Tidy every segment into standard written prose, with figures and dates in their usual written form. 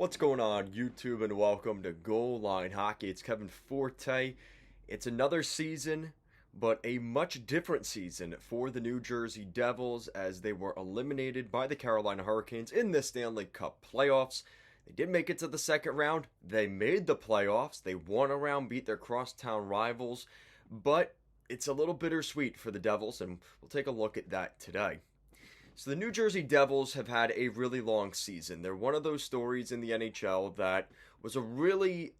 What's going on, YouTube, and welcome to Goal Line Hockey. It's Kevin Forte. It's another season, but a much different season for the New Jersey Devils as they were eliminated by the Carolina Hurricanes in the Stanley Cup playoffs. They did make it to the second round. They made the playoffs. They won a round, beat their crosstown rivals, but it's a little bittersweet for the Devils, and we'll take a look at that today. So the New Jersey Devils have had a really long season. They're one of those stories in the NHL that was a really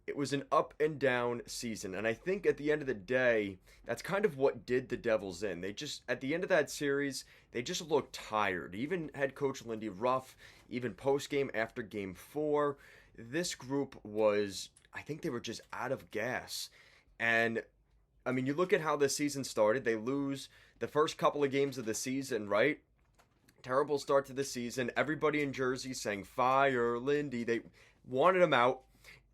it was an up and down season. And I think at the end of the day, that's kind of what did the Devils in. They just at the end of that series, they just looked tired. Even head coach Lindy Ruff, even post game after game 4, this group was, I think they were just out of gas. And I mean, you look at how the season started. They lose the first couple of games of the season, right? Terrible start to the season. Everybody in Jersey saying, fire Lindy. They wanted him out.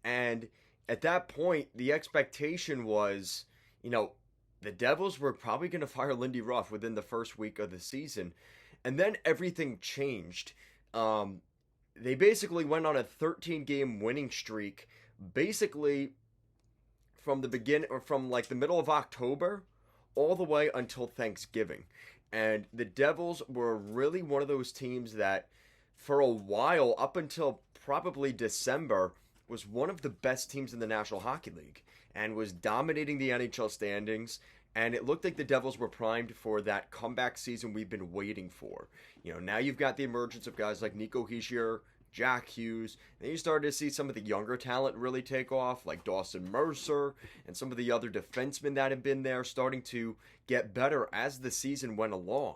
And at that point, the expectation was, the Devils were probably going to fire Lindy Ruff within the first week of the season. And then everything changed. They basically went on a 13-game winning streak, basically from the beginning, or from like the middle of October all the way until Thanksgiving. And the Devils were really one of those teams that for a while, up until probably December, was one of the best teams in the National Hockey League and was dominating the NHL standings. And it looked like the Devils were primed for that comeback season we've been waiting for. Now you've got the emergence of guys like Nico Hischier, Jack Hughes. Then you started to see some of the younger talent really take off, like Dawson Mercer and some of the other defensemen that have been there starting to get better as the season went along.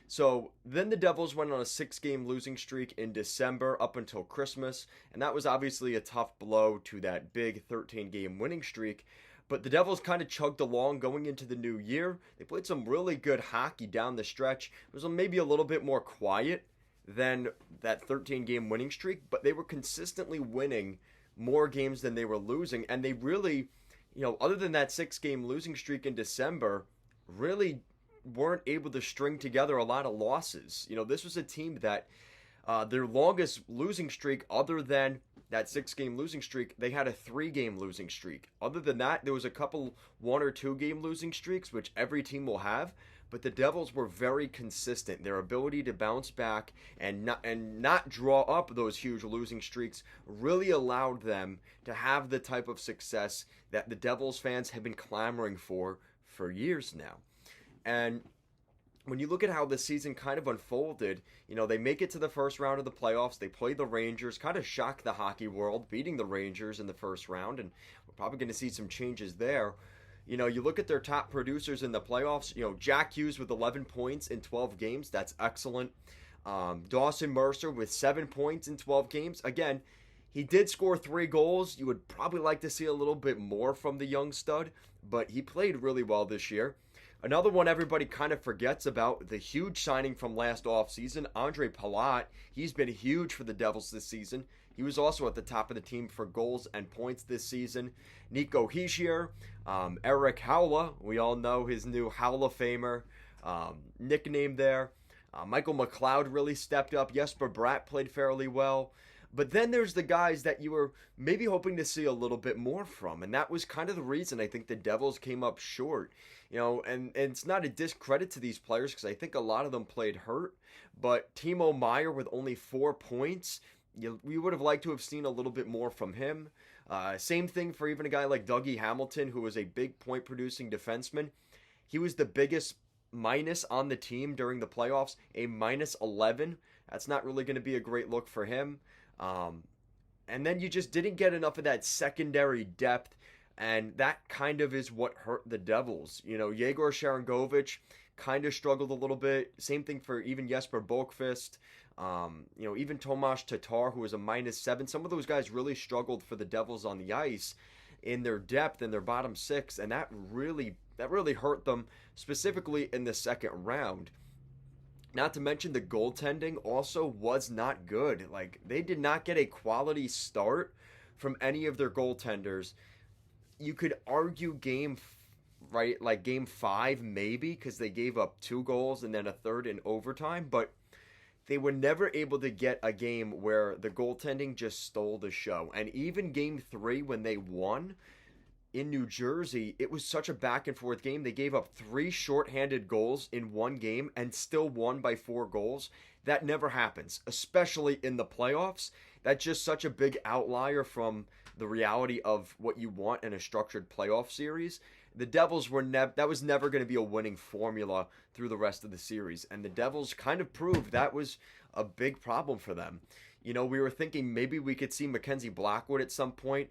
So then the Devils went on a 6-game losing streak in December up until Christmas, and that was obviously a tough blow to that big 13-game winning streak. But the Devils kind of chugged along going into the new year. They played some really good hockey down the stretch. It was maybe a little bit more quiet than that 13-game winning streak, but they were consistently winning more games than they were losing. And they really, other than that 6-game losing streak in December, really weren't able to string together a lot of losses. This was a team that their longest losing streak, other than that 6-game losing streak, they had a 3-game losing streak. Other than that, there was a couple 1 or 2-game losing streaks, which every team will have. But the Devils were very consistent. Their ability to bounce back and not draw up those huge losing streaks really allowed them to have the type of success that the Devils fans have been clamoring for years now. And when you look at how the season kind of unfolded, they make it to the first round of the playoffs. They play the Rangers, kind of shock the hockey world, beating the Rangers in the first round, and we're probably going to see some changes there. You look at their top producers in the playoffs, Jack Hughes with 11 points in 12 games. That's excellent. Dawson Mercer with 7 points in 12 games. Again, he did score 3 goals. You would probably like to see a little bit more from the young stud, but he played really well this year. Another one everybody kind of forgets about, the huge signing from last offseason, Andre Palat. He's been huge for the Devils this season. He was also at the top of the team for goals and points this season. Nico Hischier, Eric Howla, we all know his new Howla Famer nickname there. Michael McLeod really stepped up. Jesper Bratt played fairly well. But then there's the guys that you were maybe hoping to see a little bit more from. And that was kind of the reason I think the Devils came up short. And it's not a discredit to these players because I think a lot of them played hurt. But Timo Meier with only 4 points, we would have liked to have seen a little bit more from him. Same thing for even a guy like Dougie Hamilton, who was a big point-producing defenseman. He was the biggest minus on the team during the playoffs, a minus 11. That's not really going to be a great look for him. And then you just didn't get enough of that secondary depth, and that kind of is what hurt the Devils. Yegor Sharangovich kind of struggled a little bit. Same thing for even Jesper Boqvist. Even Tomas Tatar, who was a minus 7. Some of those guys really struggled for the Devils on the ice in their depth in their bottom 6, and that really hurt them, specifically in the second round. Not to mention the goaltending also was not good. Like, they did not get a quality start from any of their goaltenders. You could argue game 5 maybe, because they gave up 2 goals and then a third in overtime, but they were never able to get a game where the goaltending just stole the show. And even game 3 when they won in New Jersey, it was such a back and forth game. They gave up 3 shorthanded goals in one game and still won by 4 goals. That never happens, especially in the playoffs. That's just such a big outlier from the reality of what you want in a structured playoff series. The Devils were that was never going to be a winning formula through the rest of the series, and the Devils kind of proved that was a big problem for them. You know, we were thinking maybe we could see Mackenzie Blackwood at some point.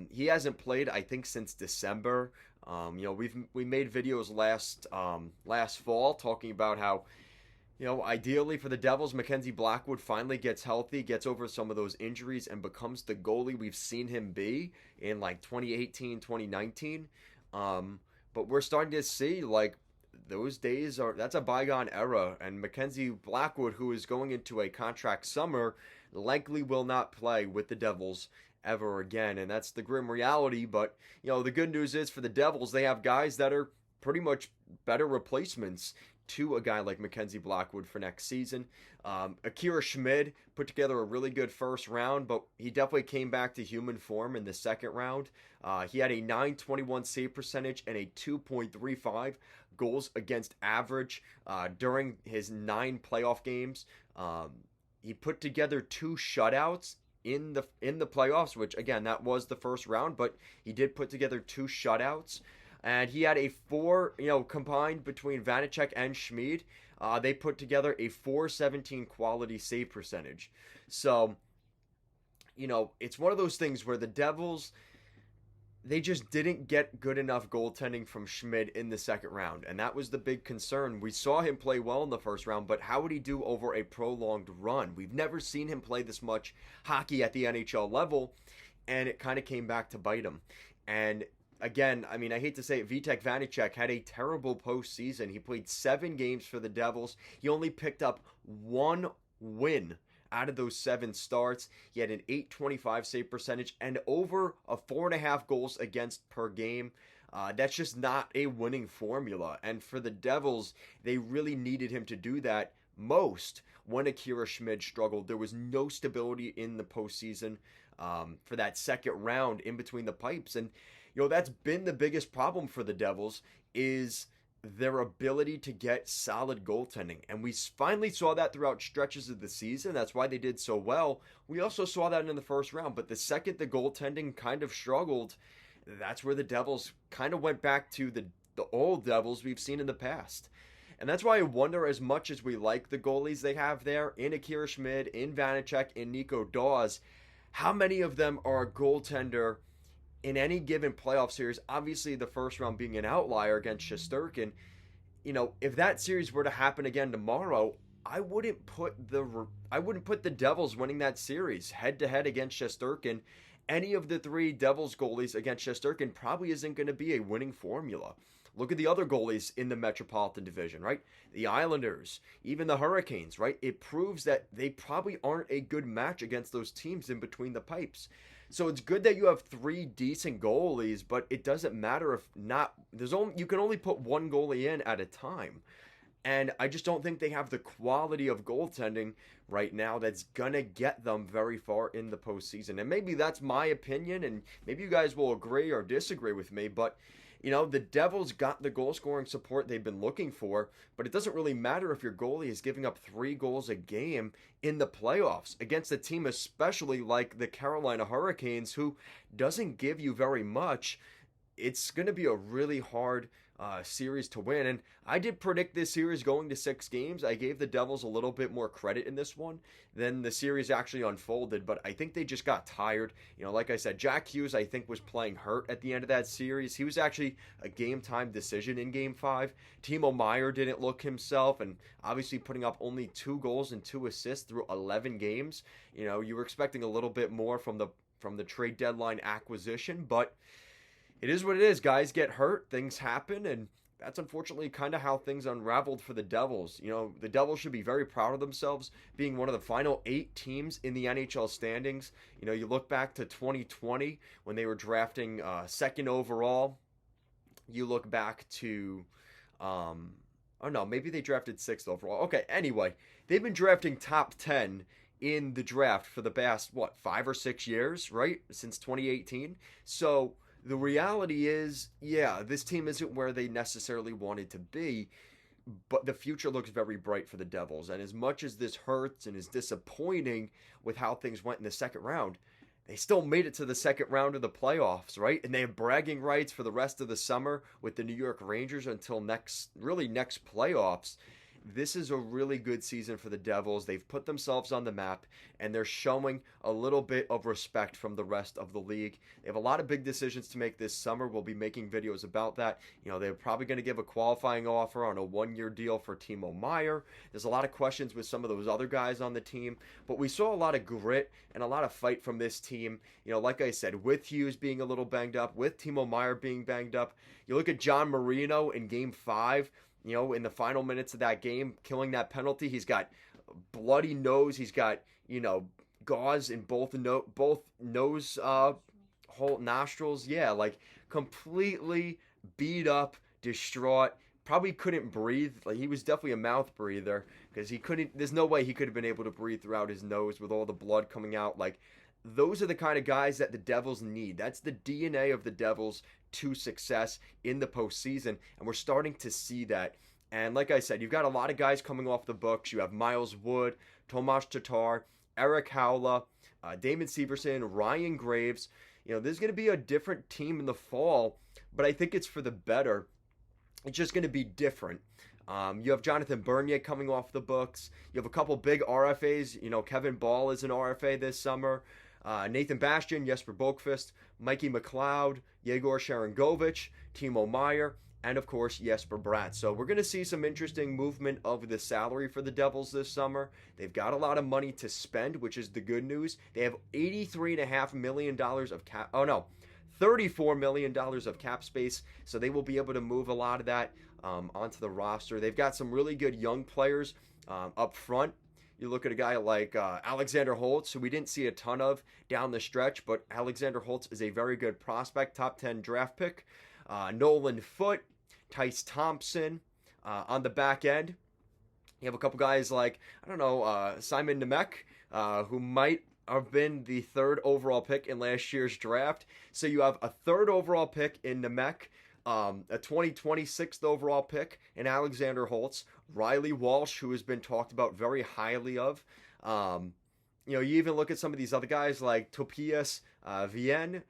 He hasn't played, I think, since December. You know, we made videos last fall talking about how, you know, ideally for the Devils, Mackenzie Blackwood finally gets healthy, gets over some of those injuries, and becomes the goalie we've seen him be in like 2018, 2019. But we're starting to see like those days that's a bygone era, and Mackenzie Blackwood, who is going into a contract summer, likely will not play with the Devils ever again, and that's the grim reality. But you know, the good news is for the Devils, they have guys that are pretty much better replacements to a guy like Mackenzie Blackwood for next season. Akira Schmid put together a really good first round, but he definitely came back to human form in the second round. He had a .921 save percentage and a 2.35 goals against average during his 9 playoff games. He put together 2 shutouts in the playoffs, which again, that was the first round, but he did put together 2 shutouts. And he had a 4, you know, combined between Vanacek and Schmid, they put together a .417 quality save percentage. So, you know, it's one of those things where the Devils, they just didn't get good enough goaltending from Schmid in the second round. And that was the big concern. We saw him play well in the first round, but how would he do over a prolonged run? We've never seen him play this much hockey at the NHL level, and it kind of came back to bite him. And again, I mean, I hate to say it, Vitek Vanacek had a terrible postseason. He played 7 games for the Devils. He only picked up 1 win out of those 7 starts. He had an .825 save percentage and over a 4.5 goals against per game. That's just not a winning formula. And for the Devils, they really needed him to do that most when Akira Schmid struggled. There was no stability in the postseason for that second round in between the pipes. And you know, that's been the biggest problem for the Devils, is their ability to get solid goaltending. And we finally saw that throughout stretches of the season. That's why they did so well. We also saw that in the first round. But the second the goaltending kind of struggled, that's where the Devils kind of went back to the old Devils we've seen in the past. And that's why I wonder, as much as we like the goalies they have there, in Akira Schmid, in Vanacek, in Nico Daws, how many of them are a goaltender in any given playoff series? Obviously, the first round being an outlier against Shesterkin. You know, if that series were to happen again tomorrow, I wouldn't put the Devils winning that series head to head against Shesterkin. Any of the 3 Devils goalies against Shesterkin probably isn't going to be a winning formula. Look at the other goalies in the Metropolitan Division, right? The Islanders, even the Hurricanes, right? It proves that they probably aren't a good match against those teams in between the pipes. So it's good that you have 3 decent goalies, but it doesn't matter if not. You can only put 1 goalie in at a time. And I just don't think they have the quality of goaltending right now that's going to get them very far in the postseason. And maybe that's my opinion, and maybe you guys will agree or disagree with me, but you know, the Devils got the goal scoring support they've been looking for, but it doesn't really matter if your goalie is giving up 3 goals a game in the playoffs against a team especially like the Carolina Hurricanes, who doesn't give you very much. It's going to be a really hard series to win. And I did predict this series going to 6 games. I gave the Devils a little bit more credit in this one than the series actually unfolded, but I think they just got tired. You know, like I said, Jack Hughes, I think, was playing hurt at the end of that series. He was actually a game-time decision in Game 5. Timo Meier didn't look himself, and obviously putting up only 2 goals and 2 assists through 11 games. You know, you were expecting a little bit more from the trade deadline acquisition, but it is what it is. Guys get hurt, things happen, and that's unfortunately kind of how things unraveled for the Devils. You know, the Devils should be very proud of themselves being one of the final 8 teams in the NHL standings. You know, you look back to 2020 when they were drafting 2nd overall. You look back to, oh no, maybe they drafted 6th overall. Okay, anyway, they've been drafting top 10 in the draft for the past, what, 5 or 6 years, right? Since 2018. So the reality is, yeah, this team isn't where they necessarily wanted to be, but the future looks very bright for the Devils. And as much as this hurts and is disappointing with how things went in the second round, they still made it to the second round of the playoffs, right? And they have bragging rights for the rest of the summer with the New York Rangers until next playoffs. This is a really good season for the Devils. They've put themselves on the map, and they're showing a little bit of respect from the rest of the league. They have a lot of big decisions to make this summer. We'll be making videos about that. You know, they're probably going to give a qualifying offer on a one-year deal for Timo Meier. There's a lot of questions with some of those other guys on the team, but we saw a lot of grit and a lot of fight from this team. You know, like I said, with Hughes being a little banged up, with Timo Meier being banged up. You look at John Marino in Game 5, you know, in the final minutes of that game, killing that penalty. He's got bloody nose. He's got, you know, gauze in both nose hole nostrils. Yeah, like completely beat up, distraught. Probably couldn't breathe. Like, he was definitely a mouth breather because he couldn't. There's no way he could have been able to breathe throughout his nose with all the blood coming out. Like, those are the kind of guys that the Devils need. That's the DNA of the Devils to success in the postseason, and we're starting to see that. And like I said, you've got a lot of guys coming off the books. You have Miles Wood, Tomas Tatar, Eric Howla, Damon Severson, Ryan Graves. You know, there's going to be a different team in the fall, but I think it's for the better. It's just going to be different. You have Jonathan Bernier coming off the books. You have a couple big RFAs. You know, Kevin Ball is an RFA this summer. Nathan Bastian, Jesper Boqvist, Mikey McLeod, Yegor Sharangovich, Timo Meier, and of course Jesper Bratt. So we're going to see some interesting movement of the salary for the Devils this summer. They've got a lot of money to spend, which is the good news. They have $83.5 million of cap. Oh no, $34 million of cap space. So they will be able to move a lot of that onto the roster. They've got some really good young players up front. You look at a guy like Alexander Holtz, who we didn't see a ton of down the stretch, but Alexander Holtz is a very good prospect, top 10 draft pick. Nolan Foote, Tice Thompson on the back end. You have a couple guys like, I don't know, Simon Nemec, who might have been the third overall pick in last year's draft. So you have a third overall pick in Nemec, a 2026th overall pick in Alexander Holtz, Riley Walsh, who has been talked about very highly of. You know, you even look at some of these other guys like Topias Vienne,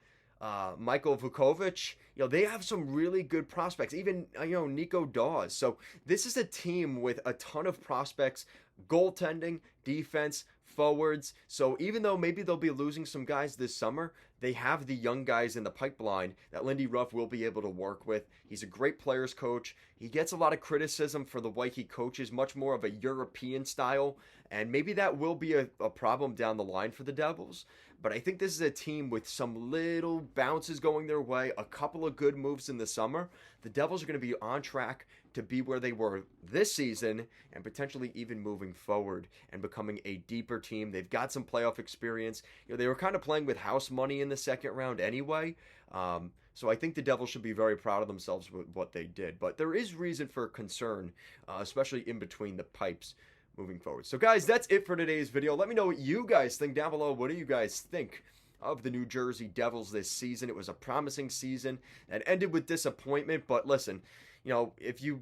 Michael Vukovic. You know, they have some really good prospects. Even, you know, Nico Dawes. So this is a team with a ton of prospects, goaltending, defense, forwards. So even though maybe they'll be losing some guys this summer, they have the young guys in the pipeline that Lindy Ruff will be able to work with. He's a great players coach. He gets a lot of criticism for the way he coaches, much more of a European style. And maybe that will be a problem down the line for the Devils. But I think this is a team with some little bounces going their way, a couple of good moves in the summer. The Devils are going to be on track to be where they were this season and potentially even moving forward and becoming a deeper team. They've got some playoff experience. You know, they were kind of playing with house money in the second round anyway. So I think the Devils should be very proud of themselves with what they did. But there is reason for concern, especially in between the pipes moving forward. So guys, that's it for today's video. Let me know what you guys think down below. What do you guys think of the New Jersey Devils this season? It was a promising season that ended with disappointment, but listen, you know, if you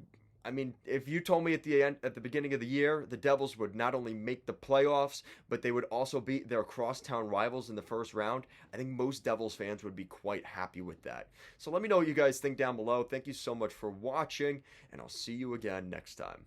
told me at the beginning of the year, the Devils would not only make the playoffs, but they would also beat their crosstown rivals in the first round, I think most Devils fans would be quite happy with that. So let me know what you guys think down below. Thank you so much for watching, and I'll see you again next time.